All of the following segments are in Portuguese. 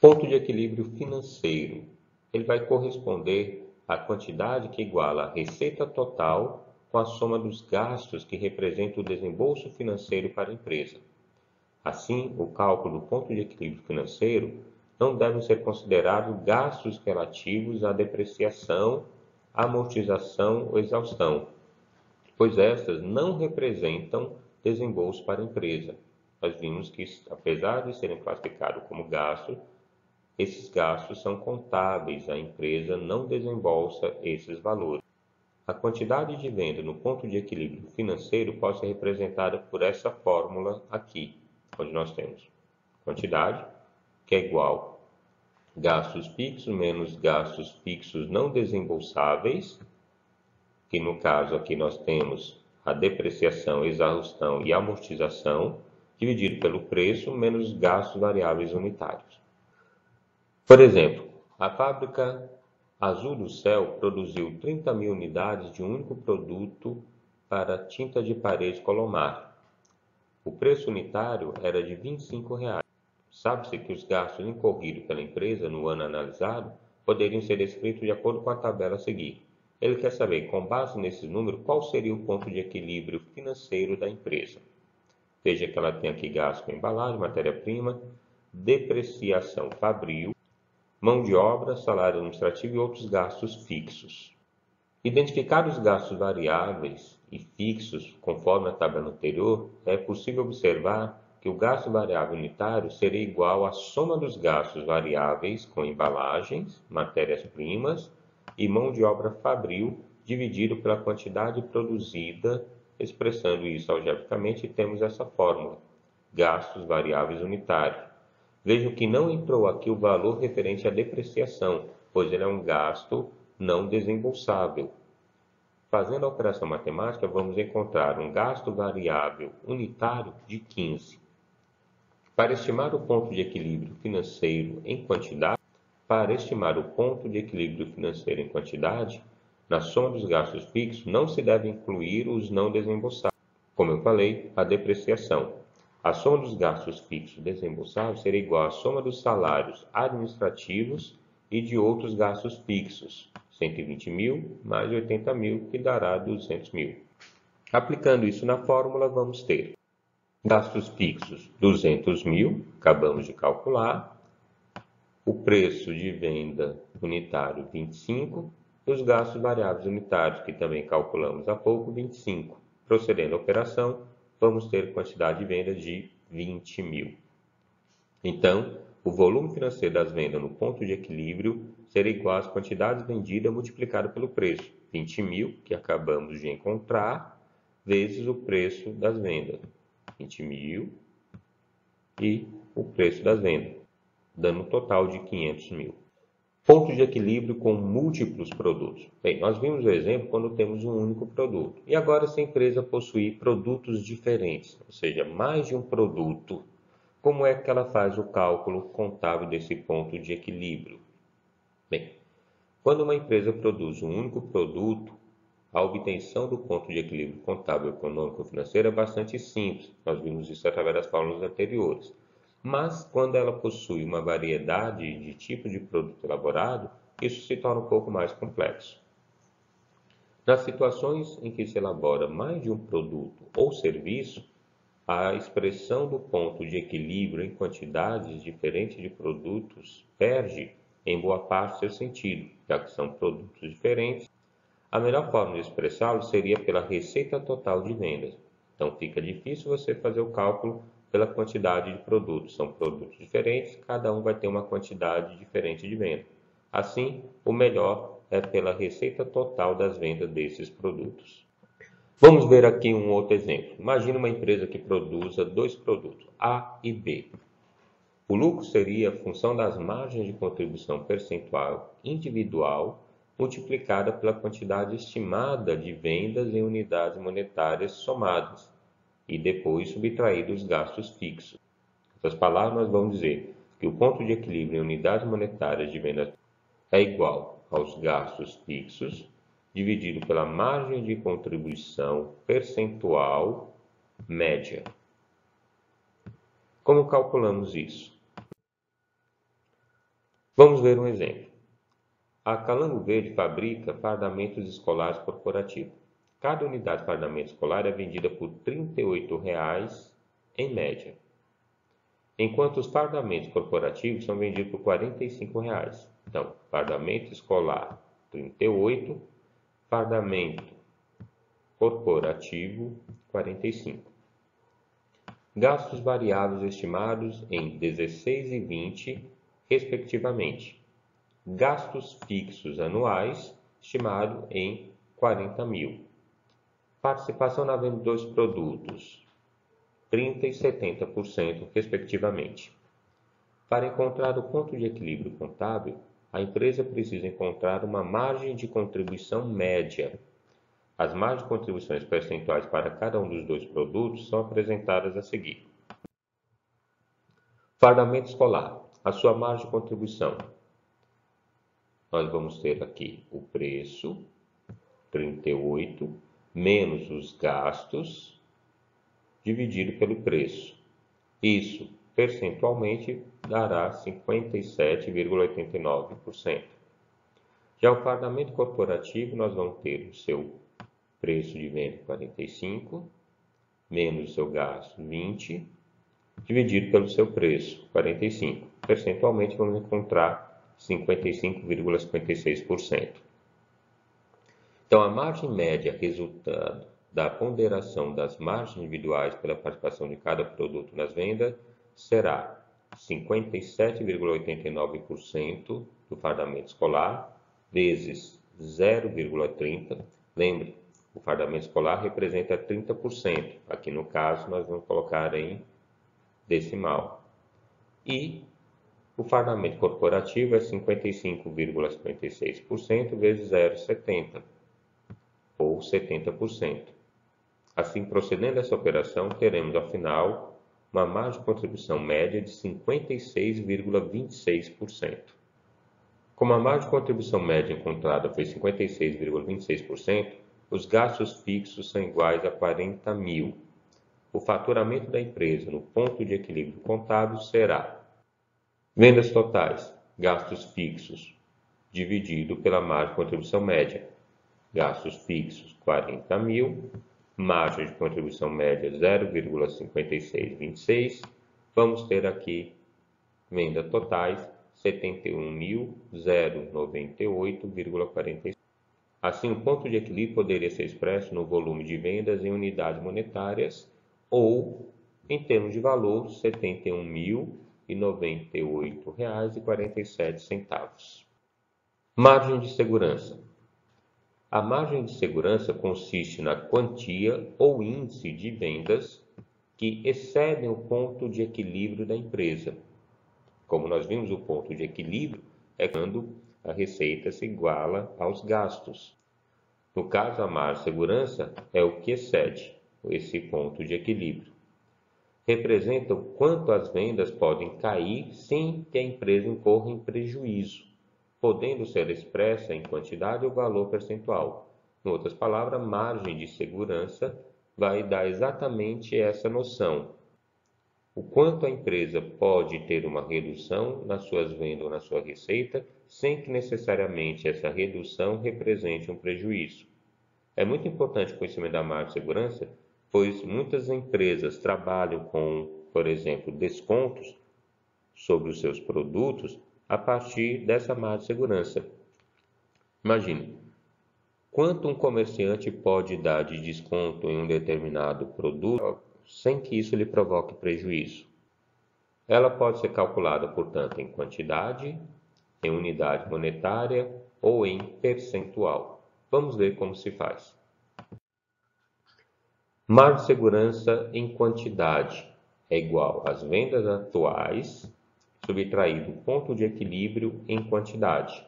Ponto de equilíbrio financeiro. Ele vai corresponder à quantidade que iguala a receita total com a soma dos gastos que representa o desembolso financeiro para a empresa. Assim, o cálculo do ponto de equilíbrio financeiro não devem ser considerados gastos relativos à depreciação, amortização ou exaustão, pois estas não representam desembolso para a empresa. Nós vimos que, apesar de serem classificados como gastos, esses gastos são contábeis, a empresa não desembolsa esses valores. A quantidade de venda no ponto de equilíbrio financeiro pode ser representada por essa fórmula aqui, onde nós temos quantidade, que é igual a gastos fixos menos gastos fixos não desembolsáveis, que no caso aqui nós temos a depreciação, exaustão e amortização, dividido pelo preço menos gastos variáveis unitários. Por exemplo, a fábrica Azul do Céu produziu 30.000 unidades de um único produto para tinta de parede Colomar. O preço unitário era de R$ 25. Sabe-se que os gastos incorridos pela empresa no ano analisado poderiam ser descritos de acordo com a tabela a seguir. Ele quer saber, com base nesse número, qual seria o ponto de equilíbrio financeiro da empresa. Veja que ela tem aqui gastos com embalagem, matéria-prima, depreciação fabril, mão de obra, salário administrativo e outros gastos fixos. Identificar os gastos variáveis e fixos, conforme a tabela anterior, é possível observar que o gasto variável unitário seria igual à soma dos gastos variáveis com embalagens, matérias-primas e mão de obra fabril dividido pela quantidade produzida. Expressando isso algebricamente, temos essa fórmula: gastos variáveis unitários. Vejam que não entrou aqui o valor referente à depreciação, pois ele é um gasto não desembolsável. Fazendo a operação matemática, vamos encontrar um gasto variável unitário de 15. Para estimar o ponto de equilíbrio financeiro em quantidade, na soma dos gastos fixos não se deve incluir os não desembolsáveis. Como eu falei, a depreciação. A soma dos gastos fixos desembolsáveis será igual à soma dos salários administrativos e de outros gastos fixos, 120.000 mais 80.000, que dará 200.000. Aplicando isso na fórmula, vamos ter gastos fixos 200.000, acabamos de calcular, o preço de venda unitário 25 e os gastos variáveis unitários, que também calculamos há pouco, 25. Procedendo à operação, vamos ter quantidade de vendas de 20.000. Então, o volume financeiro das vendas no ponto de equilíbrio será igual às quantidades vendidas multiplicado pelo preço, 20.000, que acabamos de encontrar, vezes o preço das vendas, 20.000, e o preço das vendas, dando um total de 500.000. Ponto de equilíbrio com múltiplos produtos. Bem, nós vimos o exemplo quando temos um único produto. E agora, se a empresa possuir produtos diferentes, ou seja, mais de um produto, como é que ela faz o cálculo contábil desse ponto de equilíbrio? Bem, quando uma empresa produz um único produto, a obtenção do ponto de equilíbrio contábil econômico-financeiro é bastante simples. Nós vimos isso através das fórmulas anteriores. Mas, quando ela possui uma variedade de tipos de produto elaborado, isso se torna um pouco mais complexo. Nas situações em que se elabora mais de um produto ou serviço, a expressão do ponto de equilíbrio em quantidades diferentes de produtos perde, em boa parte, seu sentido, já que são produtos diferentes. A melhor forma de expressá-lo seria pela receita total de vendas. Então, fica difícil você fazer o cálculo pela quantidade de produtos. São produtos diferentes, cada um vai ter uma quantidade diferente de venda. Assim, o melhor é pela receita total das vendas desses produtos. Vamos ver aqui um outro exemplo. Imagine uma empresa que produza dois produtos, A e B. O lucro seria a função das margens de contribuição percentual individual multiplicada pela quantidade estimada de vendas em unidades monetárias somadas e depois subtraído os gastos fixos. Em outras palavras, nós vamos dizer que o ponto de equilíbrio em unidades monetárias de vendas é igual aos gastos fixos dividido pela margem de contribuição percentual média. Como calculamos isso? Vamos ver um exemplo. A Calango Verde fabrica fardamentos escolares corporativos. Cada unidade de fardamento escolar é vendida por R$ 38,00 em média, enquanto os fardamentos corporativos são vendidos por R$ 45,00. Então, fardamento escolar, R$ 38,00, fardamento corporativo, R$ 45,00. Gastos variáveis estimados em 16 e 20, respectivamente. Gastos fixos anuais, estimado em 40.000. Participação na venda dos produtos, 30% e 70%, respectivamente. Para encontrar o ponto de equilíbrio contábil, a empresa precisa encontrar uma margem de contribuição média. As margens de contribuições percentuais para cada um dos dois produtos são apresentadas a seguir. Fardamento escolar, a sua margem de contribuição. Nós vamos ter aqui o preço, 38, menos os gastos, dividido pelo preço. Isso, percentualmente, dará 57,89%. Já o fardamento corporativo, nós vamos ter o seu preço de venda 45, menos o seu gasto 20, dividido pelo seu preço 45. Percentualmente, vamos encontrar 55,56%. Então, a margem média resultado da ponderação das margens individuais pela participação de cada produto nas vendas será 57,89% do fardamento escolar vezes 0,30. Lembre, o fardamento escolar representa 30%. Aqui no caso, nós vamos colocar em decimal. E o fardamento corporativo é 55,56% vezes 0,70, ou 70%. Assim, procedendo essa operação, teremos, ao final, uma margem de contribuição média de 56,26%. Como a margem de contribuição média encontrada foi 56,26%, os gastos fixos são iguais a 40.000. O faturamento da empresa no ponto de equilíbrio contábil será: vendas totais, gastos fixos, dividido pela margem de contribuição média. Gastos fixos, 40.000, margem de contribuição média 0,5626. Vamos ter aqui vendas totais 71.098,45. Assim, o ponto de equilíbrio poderia ser expresso no volume de vendas em unidades monetárias ou, em termos de valor, R$ 71.098,47. Margem de segurança. A margem de segurança consiste na quantia ou índice de vendas que excedem o ponto de equilíbrio da empresa. Como nós vimos, o ponto de equilíbrio é quando a receita se iguala aos gastos. No caso, a margem de segurança é o que excede esse ponto de equilíbrio. Representa o quanto as vendas podem cair sem que a empresa incorra em prejuízo, podendo ser expressa em quantidade ou valor percentual. Em outras palavras, margem de segurança vai dar exatamente essa noção. O quanto a empresa pode ter uma redução nas suas vendas ou na sua receita, sem que necessariamente essa redução represente um prejuízo. É muito importante o conhecimento da margem de segurança, pois muitas empresas trabalham com, por exemplo, descontos sobre os seus produtos a partir dessa margem de segurança. Imagine, quanto um comerciante pode dar de desconto em um determinado produto sem que isso lhe provoque prejuízo. Ela pode ser calculada, portanto, em quantidade, em unidade monetária ou em percentual. Vamos ver como se faz. Margem de segurança em quantidade é igual às vendas atuais subtraído o ponto de equilíbrio em quantidade.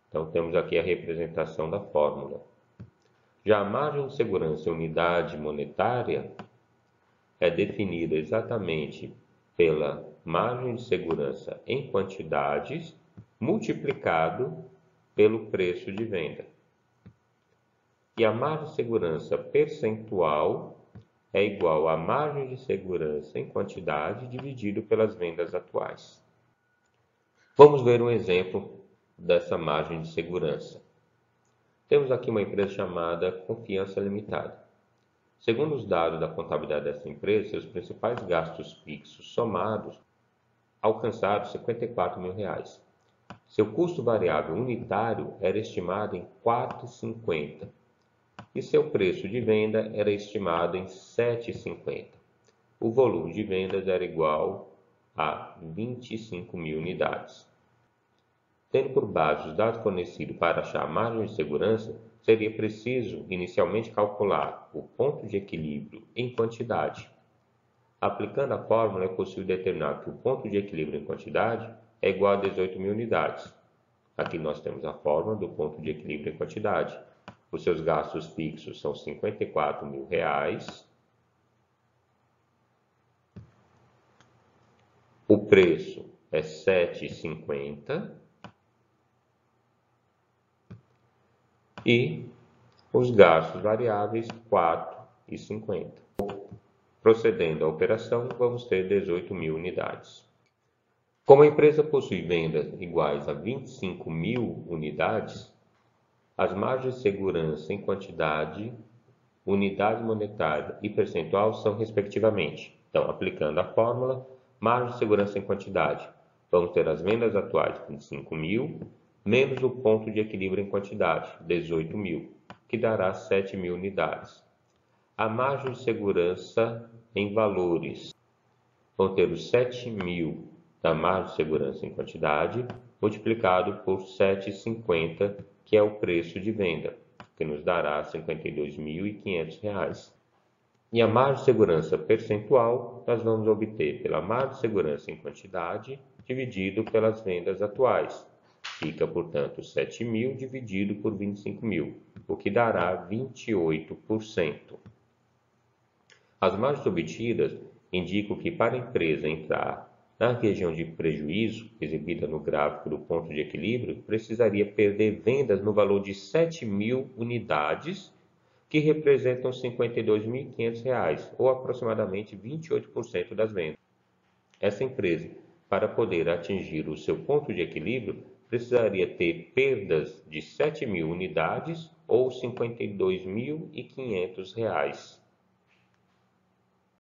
Então, temos aqui a representação da fórmula. Já a margem de segurança em unidade monetária é definida exatamente pela margem de segurança em quantidades multiplicado pelo preço de venda. E a margem de segurança percentual é igual à margem de segurança em quantidade dividido pelas vendas atuais. Vamos ver um exemplo dessa margem de segurança. Temos aqui uma empresa chamada Confiança Limitada. Segundo os dados da contabilidade dessa empresa, seus principais gastos fixos somados alcançaram R$ 54.000. Seu custo variável unitário era estimado em R$ 4,50 e seu preço de venda era estimado em R$ 7,50. O volume de vendas era igual a 25.000 unidades. Tendo por base os dados fornecidos para achar a margem de segurança, seria preciso inicialmente calcular o ponto de equilíbrio em quantidade. Aplicando a fórmula, é possível determinar que o ponto de equilíbrio em quantidade é igual a 18.000 unidades. Aqui nós temos a fórmula do ponto de equilíbrio em quantidade. Os seus gastos fixos são R$ 54.000. O preço é R$ 7,50 e os gastos variáveis R$ 4,50. Procedendo à operação, vamos ter 18.000 unidades. Como a empresa possui vendas iguais a 25.000 unidades, as margens de segurança em quantidade, unidade monetária e percentual são respectivamente. Então, aplicando a fórmula, margem de segurança em quantidade, vamos ter as vendas atuais, 25.000, menos o ponto de equilíbrio em quantidade, 18.000, que dará 7.000 unidades. A margem de segurança em valores, vão ter os 7.000 da margem de segurança em quantidade, multiplicado por 7,50, que é o preço de venda, que nos dará R$ 52.500. E a margem de segurança percentual, nós vamos obter pela margem de segurança em quantidade, dividido pelas vendas atuais. Fica, portanto, 7.000 dividido por 25.000, o que dará 28%. As margens obtidas indicam que para a empresa entrar na região de prejuízo, exibida no gráfico do ponto de equilíbrio, precisaria perder vendas no valor de 7.000 unidades, que representam R$ 52.500, ou aproximadamente 28% das vendas. Essa empresa, para poder atingir o seu ponto de equilíbrio, precisaria ter perdas de 7.000 unidades ou R$ 52.500.